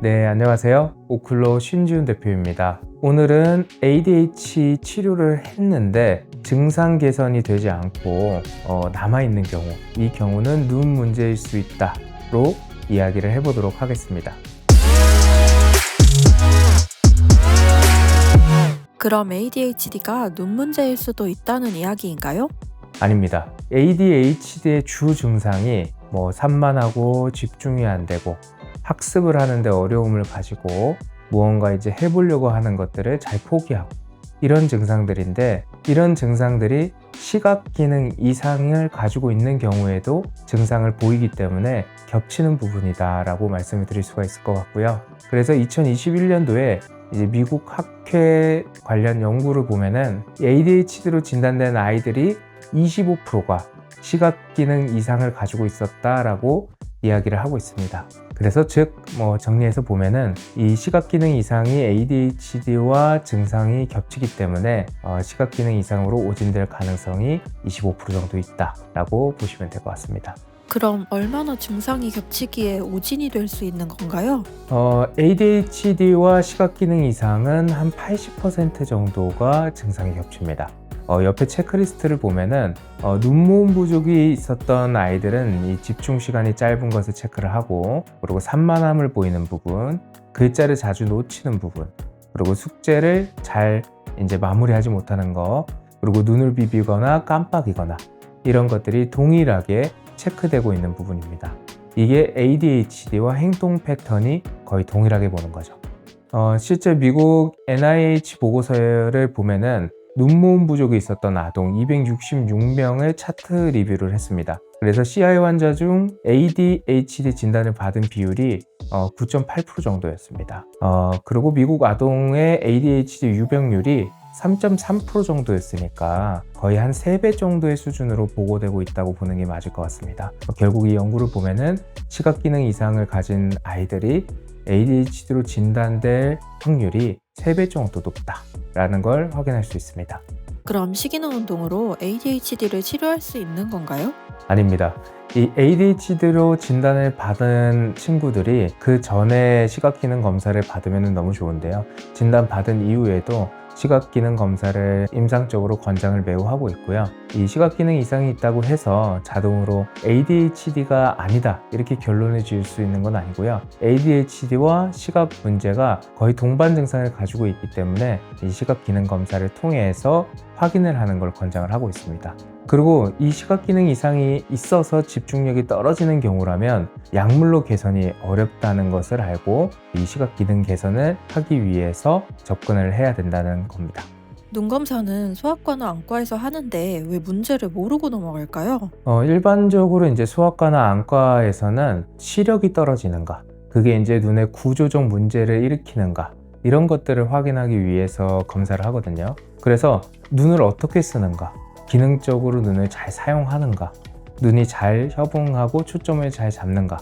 네, 안녕하세요. 오클로 신지훈 대표입니다. 오늘은 ADHD 치료를 했는데 증상 개선이 되지 않고 남아있는 경우, 이 경우는 눈 문제일 수 있다로 이야기를 해보도록 하겠습니다. 그럼 ADHD가 눈 문제일 수도 있다는 이야기인가요? 아닙니다. ADHD의 주 증상이 산만하고 집중이 안 되고 학습을 하는데 어려움을 가지고 무언가 해보려고 하는 것들을 잘 포기하고 이런 증상들인데, 이런 증상들이 시각 기능 이상을 가지고 있는 경우에도 증상을 보이기 때문에 겹치는 부분이다 라고 말씀을 드릴 수가 있을 것 같고요. 그래서 2021년도에 미국 학회 관련 연구를 보면은 ADHD로 진단된 아이들이 25%가 시각 기능 이상을 가지고 있었다라고 이야기를 하고 있습니다. 그래서 정리해서 보면은 이 시각 기능 이상이 ADHD와 증상이 겹치기 때문에 시각 기능 이상으로 오진될 가능성이 25% 정도 있다라고 보시면 될 것 같습니다. 그럼 얼마나 증상이 겹치기에 오진이 될 수 있는 건가요? ADHD와 시각 기능 이상은 한 80% 정도가 증상이 겹칩니다. 옆에 체크리스트를 보면은 눈모음 부족이 있었던 아이들은 이 집중 시간이 짧은 것을 체크를 하고, 그리고 산만함을 보이는 부분, 글자를 자주 놓치는 부분, 그리고 숙제를 잘 마무리하지 못하는 거, 그리고 눈을 비비거나 깜빡이거나 이런 것들이 동일하게 체크되고 있는 부분입니다. 이게 ADHD와 행동 패턴이 거의 동일하게 보는 거죠. 실제 미국 NIH 보고서를 보면은 눈모음 부족이 있었던 아동 266명을 차트 리뷰를 했습니다. 그래서 CI 환자 중 ADHD 진단을 받은 비율이 9.8% 정도였습니다. 그리고 미국 아동의 ADHD 유병률이 3.3% 정도였으니까 거의 한 3배 정도의 수준으로 보고되고 있다고 보는 게 맞을 것 같습니다. 결국 이 연구를 보면은 시각기능 이상을 가진 아이들이 ADHD로 진단될 확률이 3배 정도 높다라는 걸 확인할 수 있습니다. 그럼 시기능 운동으로 ADHD를 치료할 수 있는 건가요? 아닙니다. 이 ADHD로 진단을 받은 친구들이 그 전에 시각기능 검사를 받으면 너무 좋은데요. 진단 받은 이후에도 시각기능 검사를 임상적으로 권장을 매우 하고 있고요. 이 시각기능 이상이 있다고 해서 자동으로 ADHD가 아니다 이렇게 결론을 지을 수 있는 건 아니고요. ADHD와 시각 문제가 거의 동반 증상을 가지고 있기 때문에 이 시각기능 검사를 통해서 확인을 하는 걸 권장을 하고 있습니다. 그리고 이 시각기능 이상이 있어서 집중력이 떨어지는 경우라면 약물로 개선이 어렵다는 것을 알고 이 시각기능 개선을 하기 위해서 접근을 해야 된다는 겁니다. 눈 검사는 소아과나 안과에서 하는데 왜 문제를 모르고 넘어갈까요? 일반적으로 소아과나 안과에서는 시력이 떨어지는가, 그게 눈의 구조적 문제를 일으키는가, 이런 것들을 확인하기 위해서 검사를 하거든요. 그래서 눈을 어떻게 쓰는가, 기능적으로 눈을 잘 사용하는가, 눈이 잘 협응하고 초점을 잘 잡는가,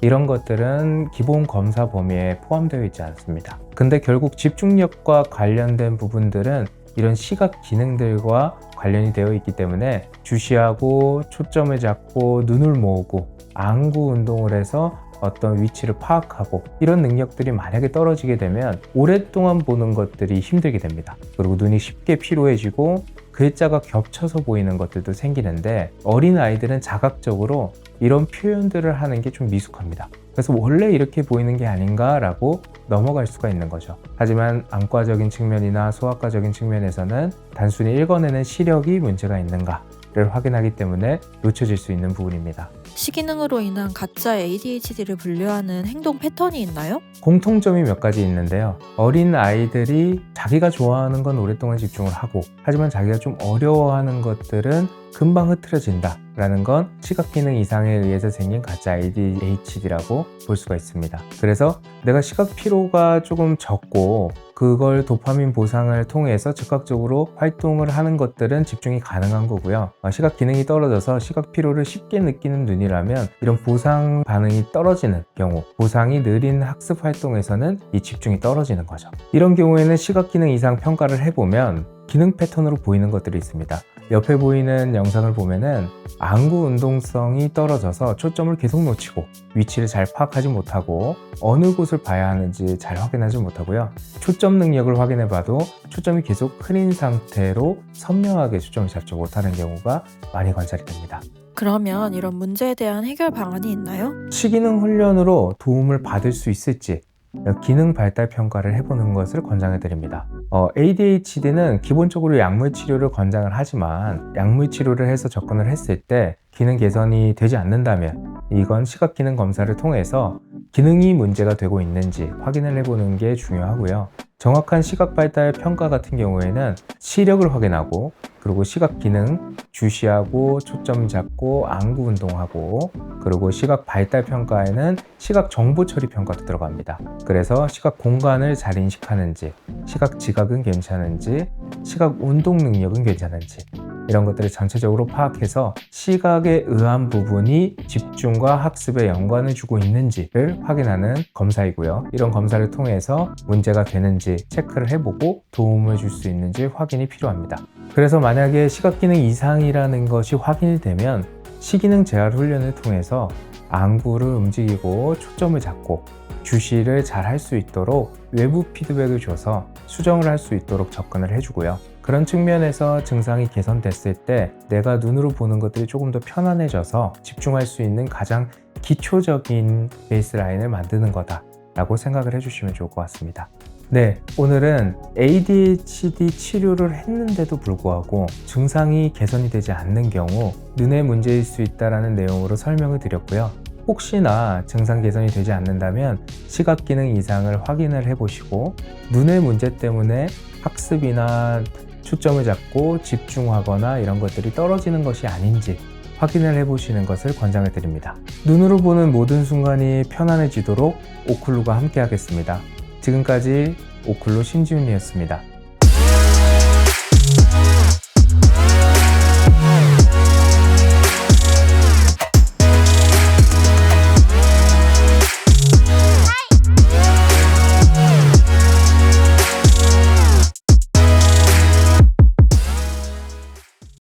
이런 것들은 기본 검사 범위에 포함되어 있지 않습니다. 근데 결국 집중력과 관련된 부분들은 이런 시각 기능들과 관련이 되어 있기 때문에 주시하고 초점을 잡고 눈을 모으고 안구 운동을 해서 어떤 위치를 파악하고 이런 능력들이 만약에 떨어지게 되면 오랫동안 보는 것들이 힘들게 됩니다. 그리고 눈이 쉽게 피로해지고 글자가 겹쳐서 보이는 것들도 생기는데, 어린 아이들은 자각적으로 이런 표현들을 하는 게 좀 미숙합니다. 그래서 원래 이렇게 보이는 게 아닌가라고 넘어갈 수가 있는 거죠. 하지만 안과적인 측면이나 소아과적인 측면에서는 단순히 읽어내는 시력이 문제가 있는가를 확인하기 때문에 놓쳐질 수 있는 부분입니다. 시기능으로 인한 가짜 ADHD를 분류하는 행동 패턴이 있나요? 공통점이 몇 가지 있는데요. 어린 아이들이 자기가 좋아하는 건 오랫동안 집중을 하고, 하지만 자기가 좀 어려워하는 것들은 금방 흐트러진다 라는 건 시각기능 이상에 의해서 생긴 가짜 ADHD라고 볼 수가 있습니다. 그래서 내가 시각 피로가 조금 적고 그걸 도파민 보상을 통해서 즉각적으로 활동을 하는 것들은 집중이 가능한 거고요. 시각 기능이 떨어져서 시각 피로를 쉽게 느끼는 눈이라면 이런 보상 반응이 떨어지는 경우, 보상이 느린 학습 활동에서는 이 집중이 떨어지는 거죠. 이런 경우에는 시각 기능 이상 평가를 해보면 기능 패턴으로 보이는 것들이 있습니다. 옆에 보이는 영상을 보면은 안구 운동성이 떨어져서 초점을 계속 놓치고 위치를 잘 파악하지 못하고 어느 곳을 봐야 하는지 잘 확인하지 못하고요. 초점 능력을 확인해 봐도 초점이 계속 흐린 상태로 선명하게 초점을 잡지 못하는 경우가 많이 관찰이 됩니다. 그러면 이런 문제에 대한 해결 방안이 있나요? 시기능 훈련으로 도움을 받을 수 있을지 기능 발달 평가를 해보는 것을 권장해 드립니다. ADHD는 기본적으로 약물 치료를 권장을 하지만 약물 치료를 해서 접근을 했을 때 기능 개선이 되지 않는다면 이건 시각기능 검사를 통해서 기능이 문제가 되고 있는지 확인을 해보는 게 중요하고요. 정확한 시각 발달 평가 같은 경우에는 시력을 확인하고 그리고 시각 기능 주시하고 초점 잡고 안구 운동하고 그리고 시각 발달 평가에는 시각 정보 처리 평가도 들어갑니다. 그래서 시각 공간을 잘 인식하는지, 시각 지각은 괜찮은지, 시각 운동 능력은 괜찮은지 이런 것들을 전체적으로 파악해서 시각에 의한 부분이 집중과 학습에 연관을 주고 있는지를 확인하는 검사이고요. 이런 검사를 통해서 문제가 되는지 체크를 해보고 도움을 줄 수 있는지 확인이 필요합니다. 그래서 만약에 시각기능 이상이라는 것이 확인이 되면 시기능 재활 훈련을 통해서 안구를 움직이고 초점을 잡고 주시를 잘 할 수 있도록 외부 피드백을 줘서 수정을 할 수 있도록 접근을 해주고요. 그런 측면에서 증상이 개선됐을 때 내가 눈으로 보는 것들이 조금 더 편안해져서 집중할 수 있는 가장 기초적인 베이스라인을 만드는 거다라고 생각을 해주시면 좋을 것 같습니다. 네, 오늘은 ADHD 치료를 했는데도 불구하고 증상이 개선이 되지 않는 경우 눈의 문제일 수 있다는 내용으로 설명을 드렸고요. 혹시나 증상 개선이 되지 않는다면 시각기능 이상을 확인을 해보시고 눈의 문제 때문에 학습이나 초점을 잡고 집중하거나 이런 것들이 떨어지는 것이 아닌지 확인을 해보시는 것을 권장을 드립니다. 눈으로 보는 모든 순간이 편안해지도록 오클루가 함께 하겠습니다. 지금까지 오클루 신지훈이었습니다.